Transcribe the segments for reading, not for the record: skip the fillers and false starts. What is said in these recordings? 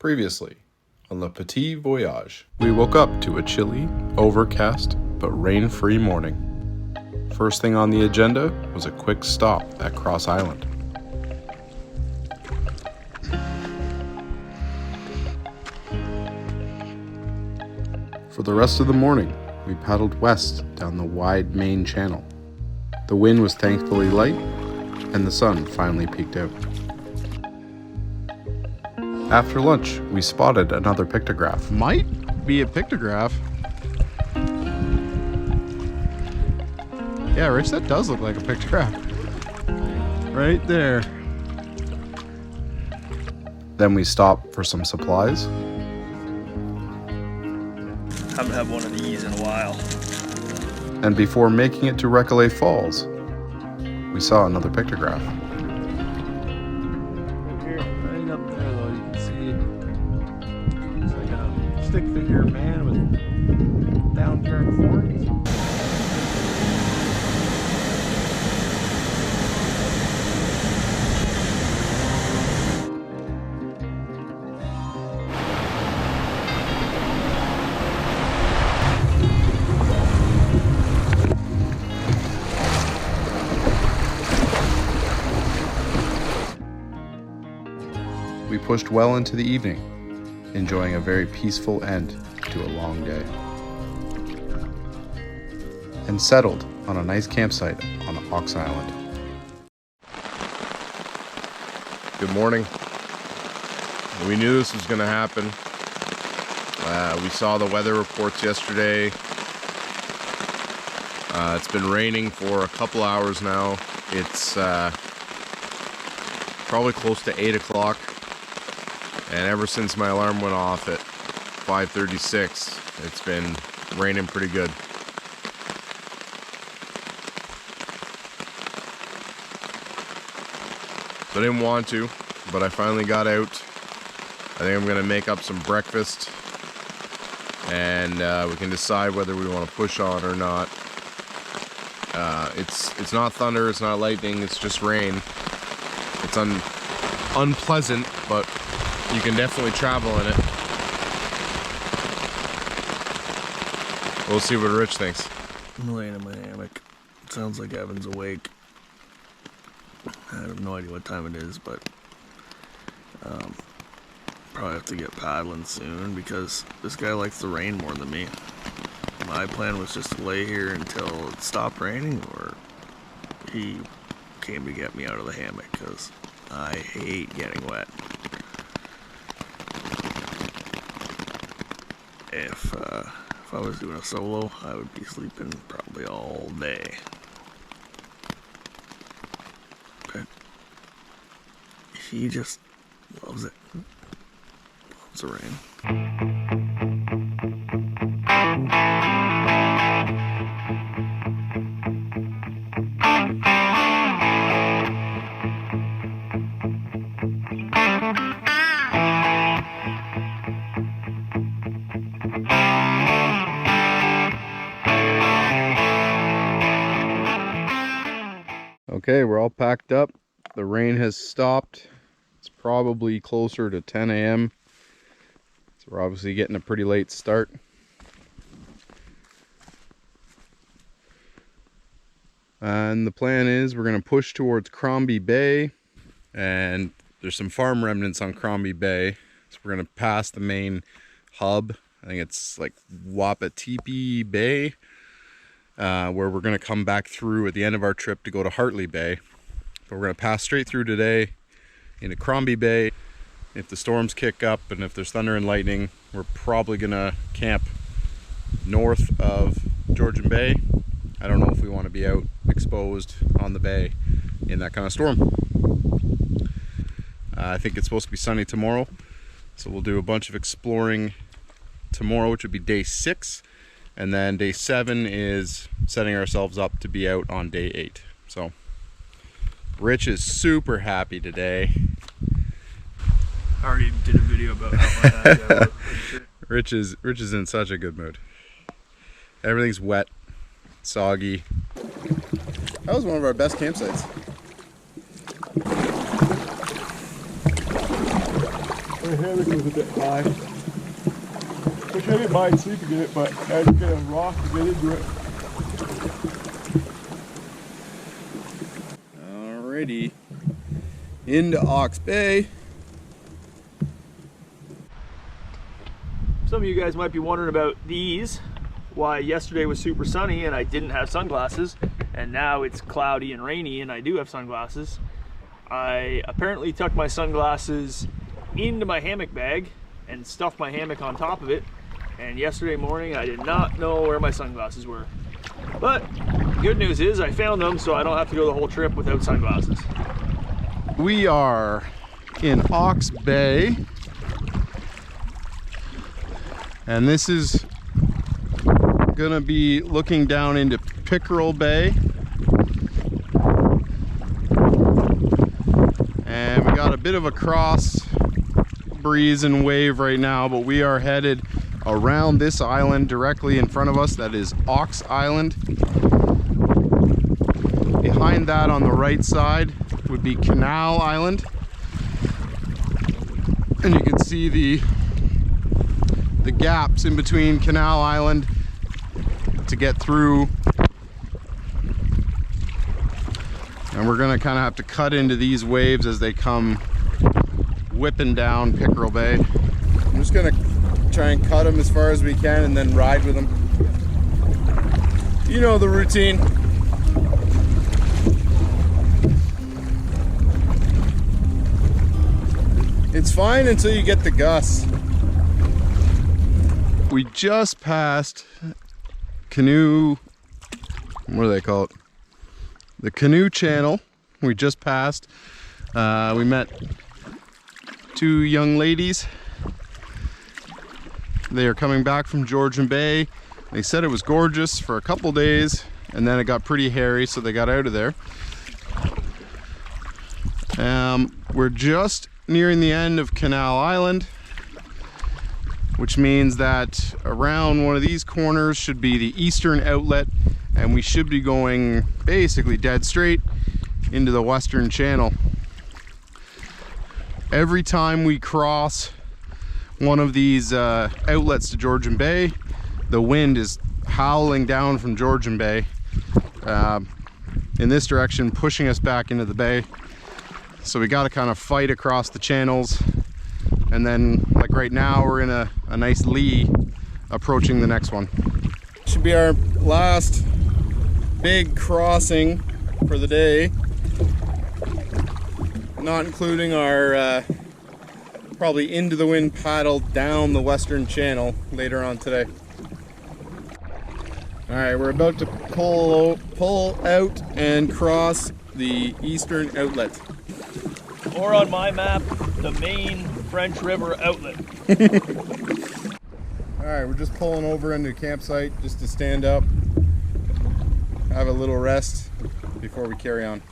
Previously on the Petit Voyage, we woke up to a chilly, overcast, but rain-free morning. First thing on the agenda was a quick stop at Cross Island. For the rest of the morning, we paddled west down the wide main channel. The wind was thankfully light, and the sun finally peeked out. After lunch, we spotted another pictograph. Might be a pictograph. Yeah, Rich, that does look like a pictograph. Right there. Then we stopped for some supplies. Haven't had one of these in a while. And before making it to Recollet Falls, we saw another pictograph. Right up there though, you can see it's like a stick figure man with downturned horns. We pushed well into the evening, enjoying a very peaceful end to a long day, and settled on a nice campsite on Ox Island. Good morning. We knew this was going to happen. We saw the weather reports yesterday. It's been raining for a couple hours now. It's probably close to 8 o'clock. And ever since my alarm went off at 5:36, it's been raining pretty good. So I didn't want to, but I finally got out. I think I'm gonna make up some breakfast, and we can decide whether we want to push on or not. It's not thunder, it's not lightning, it's just rain. It's unpleasant, but you can definitely travel in it. We'll see what Rich thinks. I'm laying in my hammock. It sounds like Evan's awake. I have no idea what time it is, but probably have to get paddling soon because this guy likes the rain more than me. My plan was just to lay here until it stopped raining, or he came to get me out of the hammock because I hate getting wet. If I was doing a solo, I would be sleeping probably all day. Okay. He just loves it. Loves the rain. Okay, we're all packed up. The rain has stopped. It's probably closer to 10 a.m. So we're obviously getting a pretty late start. And the plan is we're going to push towards Crombie Bay. And there's some farm remnants on Crombie Bay. So we're going to pass the main hub. I think it's like Petit Bay. Where we're going to come back through at the end of our trip to go to Hartley Bay. But we're going to pass straight through today into Crombie Bay. If the storms kick up and if there's thunder and lightning, we're probably going to camp north of Georgian Bay. I don't know if we want to be out exposed on the bay in that kind of storm. I think it's supposed to be sunny tomorrow, so we'll do a bunch of exploring tomorrow, which would be day 6. And then day 7 is setting ourselves up to be out on day 8. So Rich is super happy today. I already did a video about how my dad Rich is in such a good mood. Everything's wet, soggy. That was one of our best campsites. My hammock was a bit high. Which I didn't mind sleeping in it, but I had to get a rock to get into it. Alrighty. Into Ox Bay. Some of you guys might be wondering about these. Why yesterday was super sunny and I didn't have sunglasses, and now it's cloudy and rainy and I do have sunglasses. I apparently tucked my sunglasses into my hammock bag and stuffed my hammock on top of it, and yesterday morning I did not know where my sunglasses were. But good news is I found them, so I don't have to go the whole trip without sunglasses. We are in Ox Bay, and this is gonna be looking down into Pickerel Bay, and we got a bit of a cross breeze and wave right now, but we are headed around this island directly in front of us. That is Ox Island. Behind that on the right side would be Canal Island, and you can see the gaps in between Canal Island to get through, and we're gonna kind of have to cut into these waves as they come whipping down Pickerel Bay. I'm just gonna try and cut them as far as we can and then ride with them. You know the routine. It's fine until you get the gusts. We just passed canoe, what do they call it? The canoe channel. We just passed. We met two young ladies. They are coming back from Georgian Bay. They said it was gorgeous for a couple days, and then it got pretty hairy, so they got out of there. We're just nearing the end of Canal Island, which means that around one of these corners should be the eastern outlet, and we should be going basically dead straight into the western channel. Every time we cross one of these outlets to Georgian Bay, the wind is howling down from Georgian Bay in this direction, pushing us back into the bay. So we got to kind of fight across the channels, and then like right now we're in a nice lee approaching the next one. Should be our last big crossing for the day, not including our probably into the wind paddle down the western channel later on today. All right, we're about to pull out and cross the eastern outlet. Or on my map, the main French River outlet. All right, we're just pulling over into a campsite just to stand up, have a little rest before we carry on.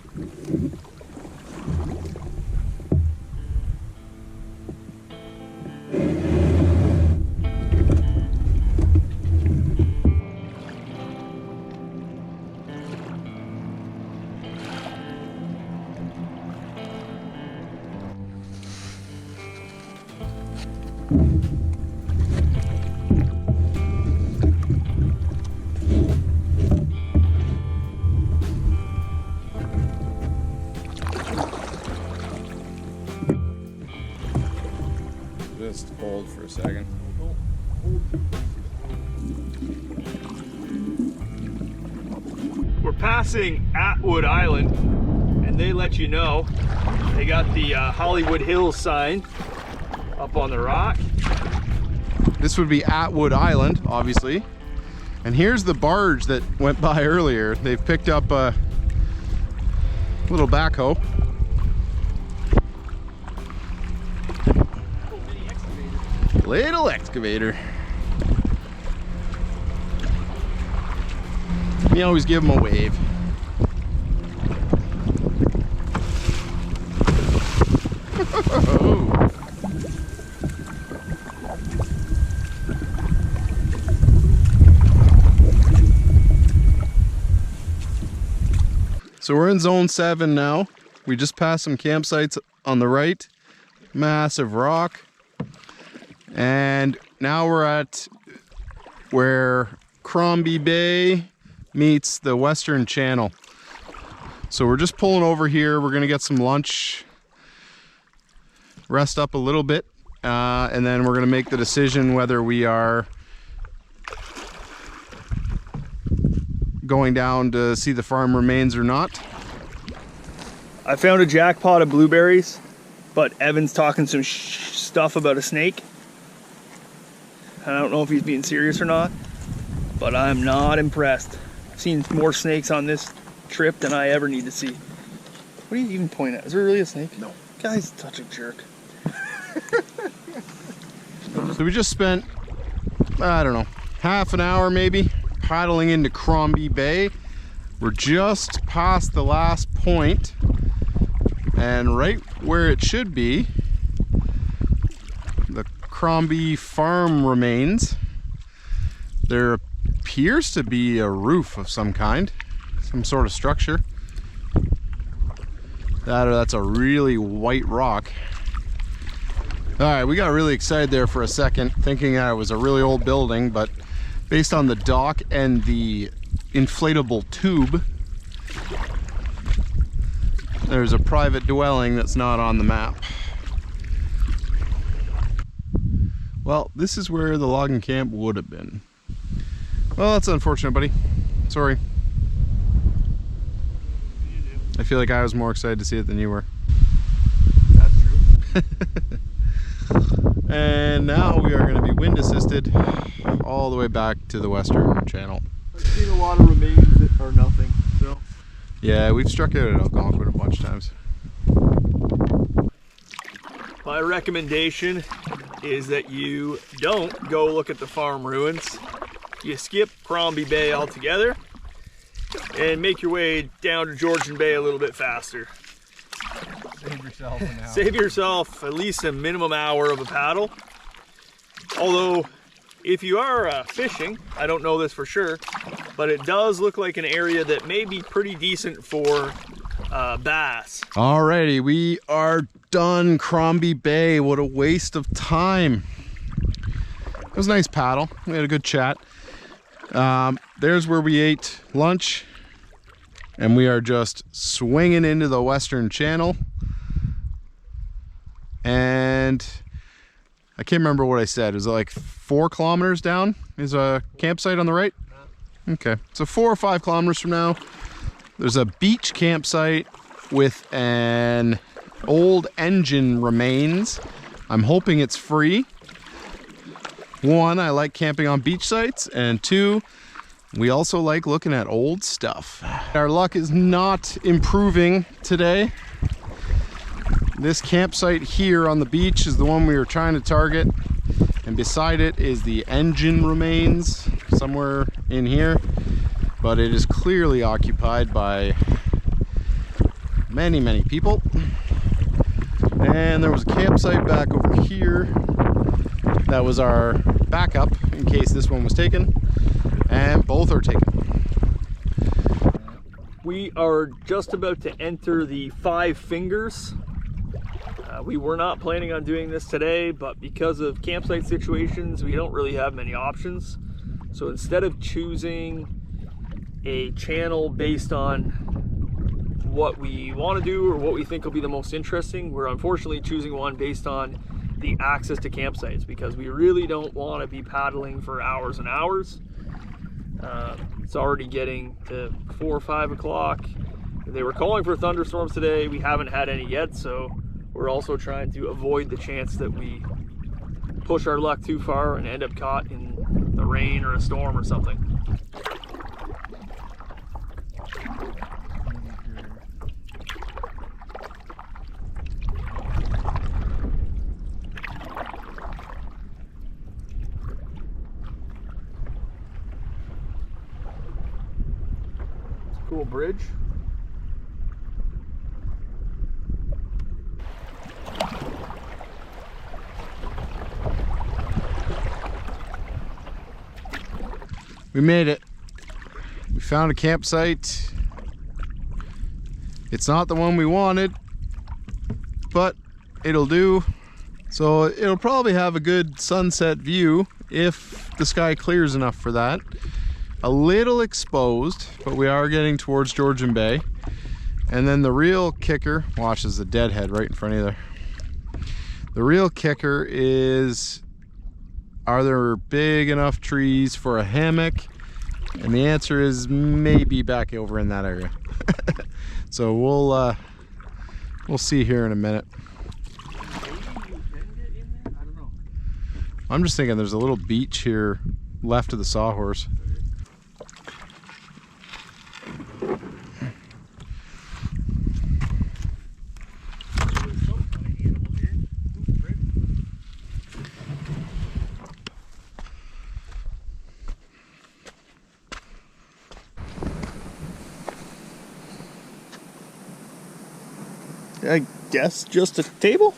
Just hold for a second. We're passing Atwood Island, and they let you know. They got the Hollywood Hills sign up on the rock. This would be Atwood Island, obviously. And here's the barge that went by earlier. They've picked up a little backhoe. Little excavator. You always give them a wave. So we're in zone 7 now. We just passed some campsites on the right. Massive rock. And now we're at where Crombie Bay meets the Western Channel. So we're just pulling over here. We're gonna get some lunch, rest up a little bit, and then we're gonna make the decision whether we are going down to see the farm remains or not. I found a jackpot of blueberries, but Evan's talking some stuff about a snake. I don't know if he's being serious or not, but I'm not impressed. I've seen more snakes on this trip than I ever need to see. What are you even pointing at? Is there really a snake? No. Guy's such a jerk. So we just spent, I don't know, half an hour maybe paddling into Crombie Bay. We're just past the last point, and right where it should be, the Crombie farm remains. There appears to be a roof of some kind, some sort of structure. That's a really white rock. All right, we got really excited there for a second, thinking that it was a really old building, but based on the dock and the inflatable tube, there's a private dwelling that's not on the map. Well, this is where the logging camp would have been. Well, that's unfortunate, buddy. Sorry. I feel like I was more excited to see it than you were. That's true. And now we are going to be wind assisted all the way back to the Western Channel. I've seen a lot of remains that are nothing, so. Yeah, we've struck out at Algonquin a bunch of times. My recommendation is that you don't go look at the farm ruins. You skip Crombie Bay altogether and make your way down to Georgian Bay a little bit faster. Save yourself an hour. Save yourself at least a minimum hour of a paddle. Although, if you are fishing, I don't know this for sure, but it does look like an area that may be pretty decent for bass. Alrighty, we are done Crombie Bay. What a waste of time. It was a nice paddle. We had a good chat. There's where we ate lunch, and we are just swinging into the Western Channel. And I can't remember what I said. Is it like 4 kilometers down is a campsite on the right? Okay, so 4 or 5 kilometers from now, there's a beach campsite with an old engine remains. I'm hoping it's free. 1, I like camping on beach sites, and 2, we also like looking at old stuff. Our luck is not improving today. This campsite here on the beach is the one we were trying to target, and beside it is the engine remains somewhere in here, but it is clearly occupied by many people. And there was a campsite back over here that was our backup in case this one was taken, and both are taken. We are just about to enter the 5 Fingers. We were not planning on doing this today, but because of campsite situations, we don't really have many options. So instead of choosing a channel based on what we want to do or what we think will be the most interesting, we're unfortunately choosing one based on the access to campsites, because we really don't want to be paddling for hours and hours. It's already getting to 4 or 5 o'clock. They were calling for thunderstorms today. We haven't had any yet, so we're also trying to avoid the chance that we push our luck too far and end up caught in the rain or a storm or something. It's a cool bridge. We made it. We found a campsite. It's not the one we wanted, but it'll do. So it'll probably have a good sunset view if the sky clears enough for that. A little exposed, but we are getting towards Georgian Bay. And then the real kicker, watch, there's a deadhead right in front of you there. The real kicker is, are there big enough trees for a hammock? And the answer is maybe back over in that area. So we'll see here in a minute. I'm just thinking there's a little beach here left of the Sawhorse. I guess just a table?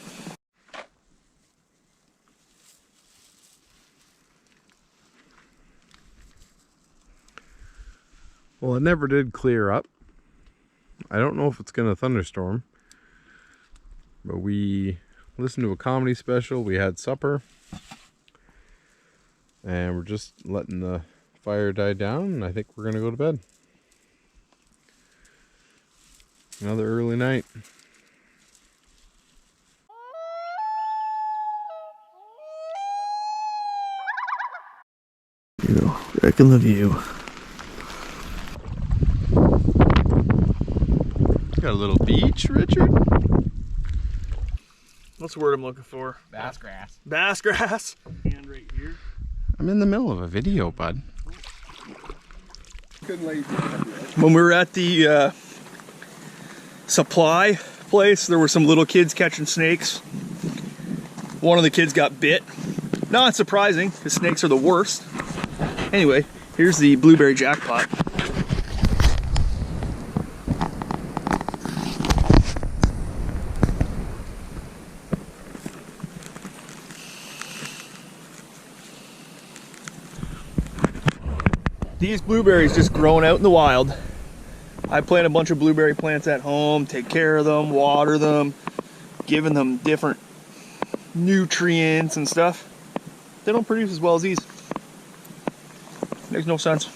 Well, it never did clear up. I don't know if it's gonna thunderstorm, but we listened to a comedy special, we had supper, and we're just letting the fire die down, and I think we're gonna go to bed. Another early night. You know, wrecking the view. Got a little beach, Richard? What's the word I'm looking for? Bass grass. Bass grass. And right here. I'm in the middle of a video, bud. When we were at the supply place, there were some little kids catching snakes. One of the kids got bit. Not surprising, because snakes are the worst. Anyway, here's the blueberry jackpot. These blueberries just growing out in the wild. I plant a bunch of blueberry plants at home, take care of them, water them, giving them different nutrients and stuff. They don't produce as well as these. Makes no sense.